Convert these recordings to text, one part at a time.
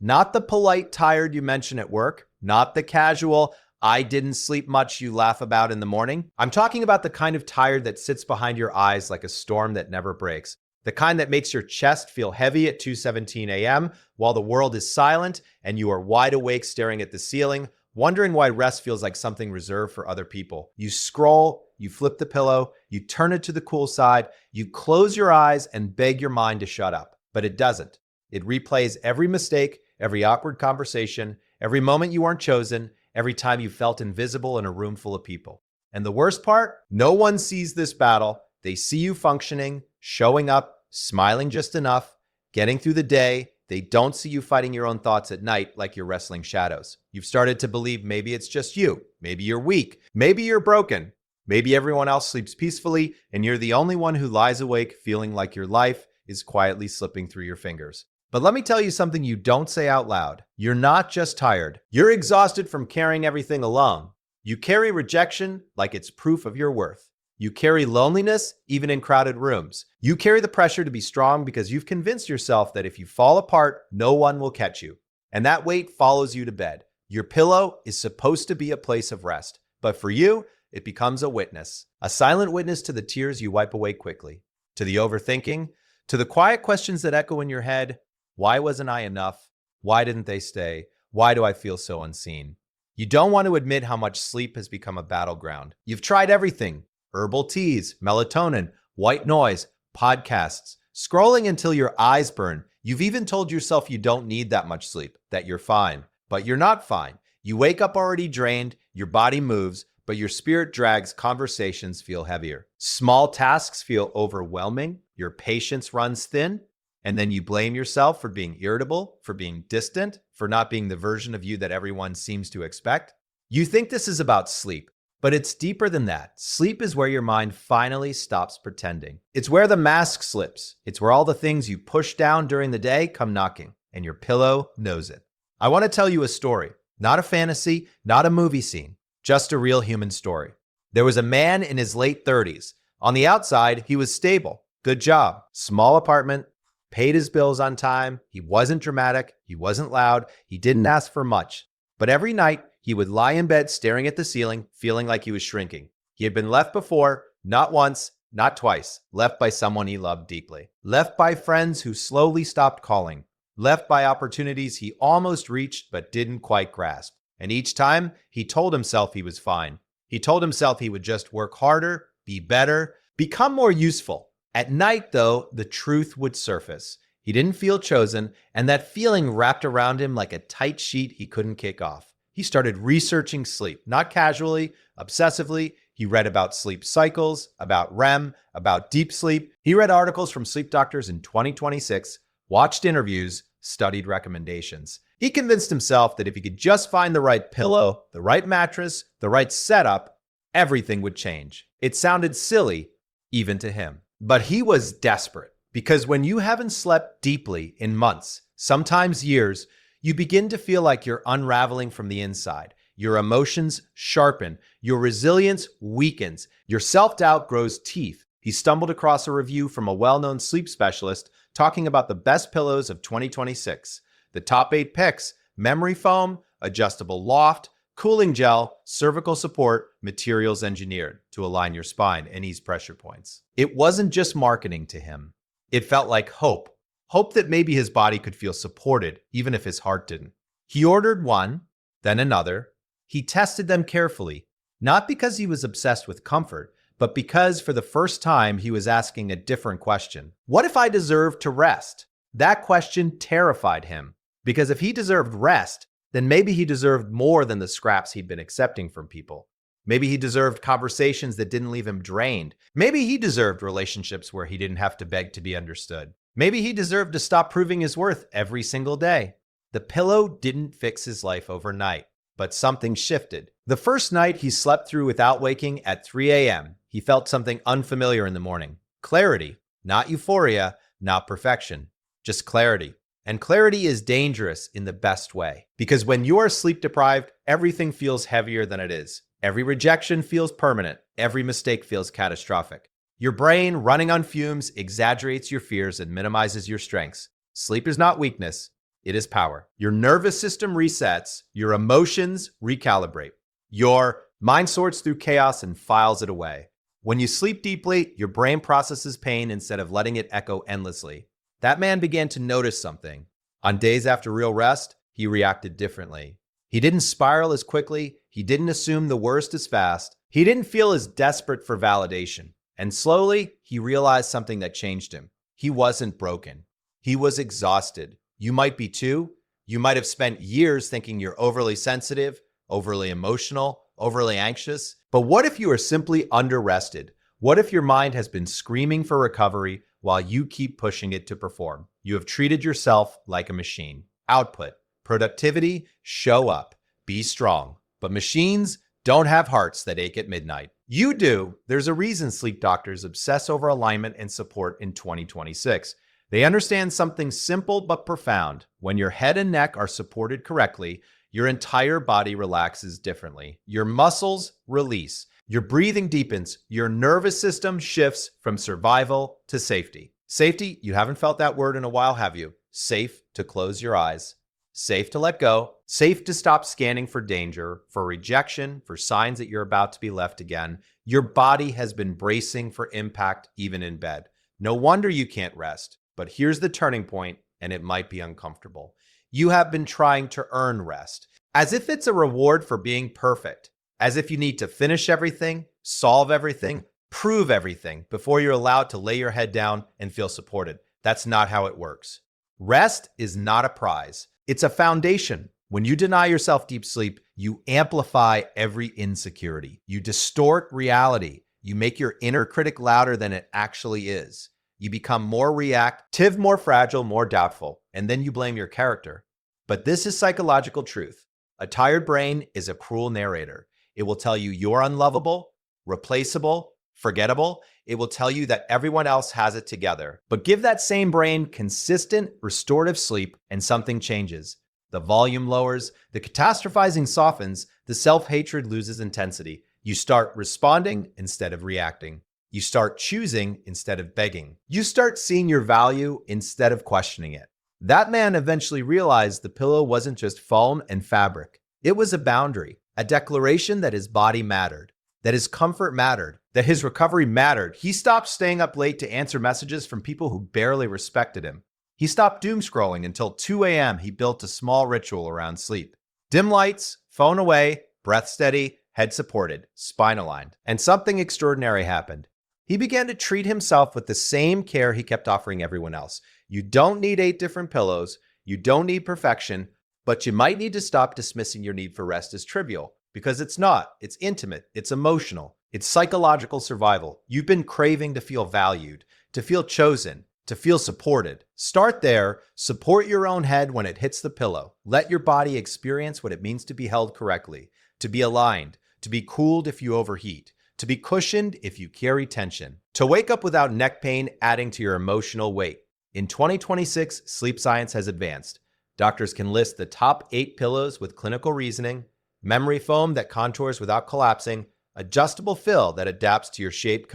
Not the polite tired you mention at work, not the casual I didn't sleep much you laugh about in the morning. I'm talking about the kind of tired that sits behind your eyes like a storm that never breaks. The kind that makes your chest feel heavy at 2:17 a.m. while the world is silent and you are wide awake staring at the ceiling, wondering why rest feels like something reserved for other people. You scroll, you flip the pillow, you turn it to the cool side, you close your eyes and beg your mind to shut up. But it doesn't. It replays every mistake, every awkward conversation, every moment you weren't chosen, every time you felt invisible in a room full of people. And the worst part? No one sees this battle. They see you functioning, showing up, smiling just enough, getting through the day. They don't see you fighting your own thoughts at night like you're wrestling shadows. You've started to believe maybe it's just you. Maybe you're weak. Maybe you're broken. Maybe everyone else sleeps peacefully and you're the only one who lies awake feeling like your life is quietly slipping through your fingers. But let me tell you something you don't say out loud. You're not just tired. You're exhausted from carrying everything alone. You carry rejection like it's proof of your worth. You carry loneliness even in crowded rooms. You carry the pressure to be strong because you've convinced yourself that if you fall apart, no one will catch you. And that weight follows you to bed. Your pillow is supposed to be a place of rest. But for you, it becomes a witness. A silent witness to the tears you wipe away quickly. To the overthinking. To the quiet questions that echo in your head. Why wasn't I enough? Why didn't they stay? Why do I feel so unseen? You don't want to admit how much sleep has become a battleground. You've tried everything. Herbal teas, melatonin, white noise, podcasts, scrolling until your eyes burn. You've even told yourself you don't need that much sleep, that you're fine. But you're not fine. You wake up already drained, your body moves, but your spirit drags. Conversations feel heavier. Small tasks feel overwhelming. Your patience runs thin. And then you blame yourself for being irritable, for being distant, for not being the version of you that everyone seems to expect. You think this is about sleep, but it's deeper than that. Sleep is where your mind finally stops pretending. It's where the mask slips. It's where all the things you push down during the day come knocking, and your pillow knows it. I want to tell you a story, not a fantasy, not a movie scene, just a real human story. There was a man in his late 30s. On the outside, he was stable, good job, small apartment, paid his bills on time. He wasn't dramatic. He wasn't loud. He didn't ask for much. But every night, he would lie in bed staring at the ceiling, feeling like he was shrinking. He had been left before, not once, not twice. Left by someone he loved deeply. Left by friends who slowly stopped calling. Left by opportunities he almost reached but didn't quite grasp. And each time, he told himself he was fine. He told himself he would just work harder, be better, become more useful. At night, though, the truth would surface. He didn't feel chosen, and that feeling wrapped around him like a tight sheet he couldn't kick off. He started researching sleep, not casually, obsessively. He read about sleep cycles, about REM, about deep sleep. He read articles from sleep doctors in 2026, watched interviews, studied recommendations. He convinced himself that if he could just find the right pillow, the right mattress, the right setup, everything would change. It sounded silly, even to him. But he was desperate, because when you haven't slept deeply in months, sometimes years, you begin to feel like you're unraveling from the inside. Your emotions sharpen, your resilience weakens, your self-doubt grows teeth. He stumbled across a review from a well-known sleep specialist talking about the best pillows of 2026. The top 8 picks: memory foam, adjustable loft, cooling gel, cervical support, materials engineered to align your spine and ease pressure points. It wasn't just marketing to him. It felt like hope. Hope that maybe his body could feel supported, even if his heart didn't. He ordered one, then another. He tested them carefully, not because he was obsessed with comfort, but because for the first time he was asking a different question. What if I deserved to rest? That question terrified him, because if he deserved rest, then maybe he deserved more than the scraps he'd been accepting from people. Maybe he deserved conversations that didn't leave him drained. Maybe he deserved relationships where he didn't have to beg to be understood. Maybe he deserved to stop proving his worth every single day. The pillow didn't fix his life overnight, but something shifted. The first night he slept through without waking at 3 a.m., he felt something unfamiliar in the morning. Clarity, not euphoria, not perfection, just clarity. And clarity is dangerous in the best way, because when you are sleep deprived, everything feels heavier than it is. Every rejection feels permanent. Every mistake feels catastrophic. Your brain, running on fumes, exaggerates your fears and minimizes your strengths. Sleep is not weakness. It is power. Your nervous system resets, your emotions recalibrate. Your mind sorts through chaos and files it away. When you sleep deeply, your brain processes pain instead of letting it echo endlessly. That man began to notice something. On days after real rest, he reacted differently. He didn't spiral as quickly. He didn't assume the worst as fast. He didn't feel as desperate for validation. And slowly, he realized something that changed him. He wasn't broken. He was exhausted. You might be too. You might have spent years thinking you're overly sensitive, overly emotional, overly anxious. But what if you are simply under-rested? What if your mind has been screaming for recovery while you keep pushing it to perform? You have treated yourself like a machine. Output, productivity, show up, be strong. But machines don't have hearts that ache at midnight. You do. There's a reason sleep doctors obsess over alignment and support in 2026. They understand something simple but profound. When your head and neck are supported correctly, your entire body relaxes differently. Your muscles release. Your breathing deepens. Your nervous system shifts from survival to safety. Safety, you haven't felt that word in a while, have you? Safe to close your eyes. Safe to let go. Safe to stop scanning for danger, for rejection, for signs that you're about to be left again. Your body has been bracing for impact even in bed. No wonder you can't rest. But here's the turning point, and it might be uncomfortable. You have been trying to earn rest, as if it's a reward for being perfect, as if you need to finish everything, solve everything, prove everything before you're allowed to lay your head down and feel supported. That's not how it works. Rest is not a prize. It's a foundation. When you deny yourself deep sleep, you amplify every insecurity. You distort reality. You make your inner critic louder than it actually is. You become more reactive, more fragile, more doubtful, and then you blame your character. But this is psychological truth. A tired brain is a cruel narrator. It will tell you you're unlovable, replaceable, forgettable. It will tell you that everyone else has it together. But give that same brain consistent, restorative sleep, and something changes. The volume lowers, the catastrophizing softens, the self-hatred loses intensity. You start responding instead of reacting. You start choosing instead of begging. You start seeing your value instead of questioning it. That man eventually realized the pillow wasn't just foam and fabric. It was a boundary, a declaration that his body mattered, that his comfort mattered, that his recovery mattered. He stopped staying up late to answer messages from people who barely respected him. He stopped doom scrolling until 2 a.m. He built a small ritual around sleep. Dim lights, phone away, breath steady, head supported, spine aligned. And something extraordinary happened. He began to treat himself with the same care he kept offering everyone else. You don't need 8 different pillows. You don't need perfection, but you might need to stop dismissing your need for rest as trivial, because it's not. It's intimate. It's emotional. It's psychological survival. You've been craving to feel valued, to feel chosen, to feel supported. Start there. Support your own head when it hits the pillow. Let your body experience what it means to be held correctly, to be aligned, to be cooled if you overheat, to be cushioned if you carry tension, to wake up without neck pain adding to your emotional weight. In 2026, sleep science has advanced. Doctors can list the top 8 pillows with clinical reasoning, memory foam that contours without collapsing, adjustable fill that adapts to your shape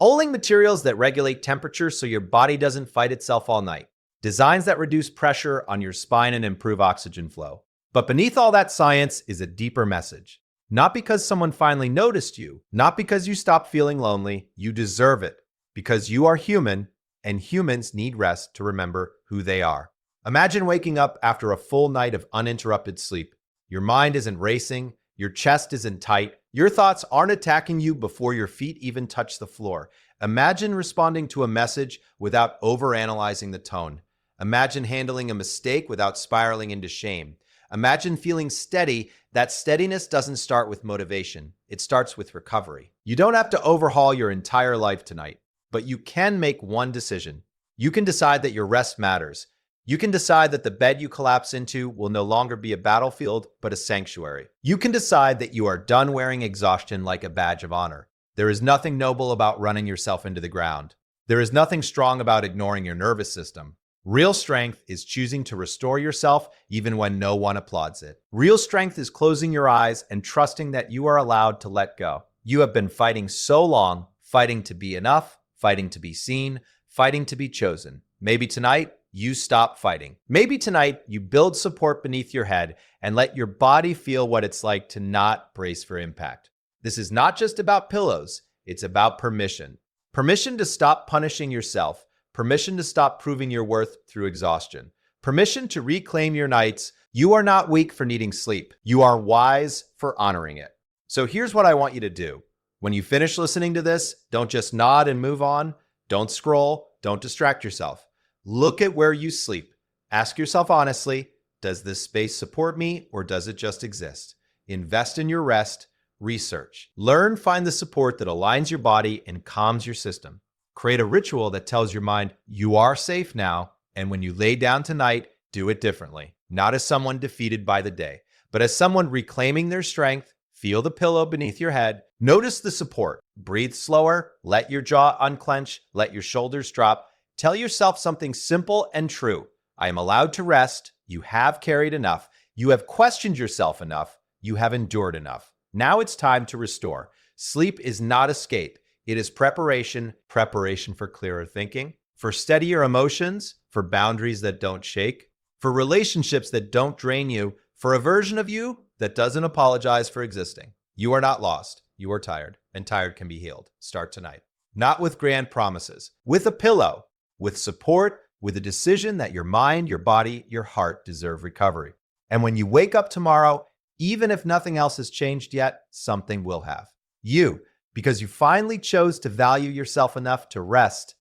Oling materials that regulate temperature so your body doesn't fight itself all night, designs that reduce pressure on your spine and improve oxygen flow. But beneath all that science is a deeper message. Not because someone finally noticed you, not because you stopped feeling lonely, you deserve it. Because you are human, and humans need rest to remember who they are. Imagine waking up after a full night of uninterrupted sleep. Your mind isn't racing, your chest isn't tight, your thoughts aren't attacking you before your feet even touch the floor. Imagine responding to a message without overanalyzing the tone. Imagine handling a mistake without spiraling into shame. Imagine feeling steady. That steadiness doesn't start with motivation. It starts with recovery. You don't have to overhaul your entire life tonight, but you can make one decision. You can decide that your rest matters. You can decide that the bed you collapse into will no longer be a battlefield, but a sanctuary. You can decide that you are done wearing exhaustion like a badge of honor. There is nothing noble about running yourself into the ground. There is nothing strong about ignoring your nervous system. Real strength is choosing to restore yourself even when no one applauds it. Real strength is closing your eyes and trusting that you are allowed to let go. You have been fighting so long, fighting to be enough, fighting to be seen, fighting to be chosen. Maybe tonight, you stop fighting. Maybe tonight you build support beneath your head and let your body feel what it's like to not brace for impact. This is not just about pillows, it's about permission. Permission to stop punishing yourself. Permission to stop proving your worth through exhaustion. Permission to reclaim your nights. You are not weak for needing sleep. You are wise for honoring it. So here's what I want you to do. When you finish listening to this, don't just nod and move on. Don't scroll. Don't distract yourself. Look at where you sleep. Ask yourself honestly, does this space support me or does it just exist? Invest in your rest. Research. Learn, find the support that aligns your body and calms your system. Create a ritual that tells your mind you are safe now, and when you lay down tonight, do it differently. Not as someone defeated by the day, but as someone reclaiming their strength. Feel the pillow beneath your head. Notice the support. Breathe slower. Let your jaw unclench. Let your shoulders drop. Tell yourself something simple and true. I am allowed to rest. You have carried enough. You have questioned yourself enough. You have endured enough. Now it's time to restore. Sleep is not escape. It is preparation for clearer thinking, for steadier emotions, for boundaries that don't shake, for relationships that don't drain you, for a version of you that doesn't apologize for existing. You are not lost. You are tired, and tired can be healed. Start tonight. Not with grand promises, with a pillow, with support, with a decision that your mind, your body, your heart deserve recovery. And when you wake up tomorrow, even if nothing else has changed yet, something will have. You, because you finally chose to value yourself enough to rest